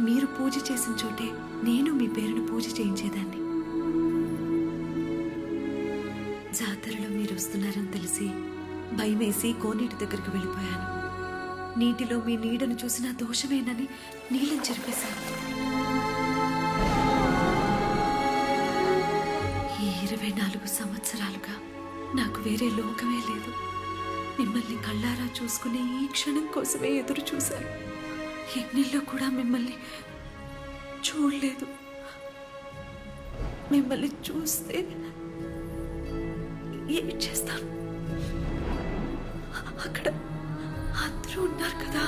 మీరు పూజ చేసిన చోటే నేను మీ పేరును పూజ చేయించేదాన్ని. జాతరలో మీరు వస్తున్నారని తెలిసి భయమేసి కోనేటి దగ్గరికి వెళ్ళిపోయాను. నీటిలో మీ నీడను చూసిన దోషమేనని నీళ్ళని చెరిపేశాను. ఈ 24 సంవత్సరాలుగా నాకు వేరే లోకమే లేదు. మిమ్మల్ని కళ్ళారా చూసుకునే ఈ క్షణం కోసమే ఎదురు చూశాను. ఎన్నెల్లో కూడా మిమ్మల్ని చూడలేదు. మిమ్మల్ని చూస్తే ఏమి చేస్తాను? అక్కడ అందరూ ఉన్నారు కదా.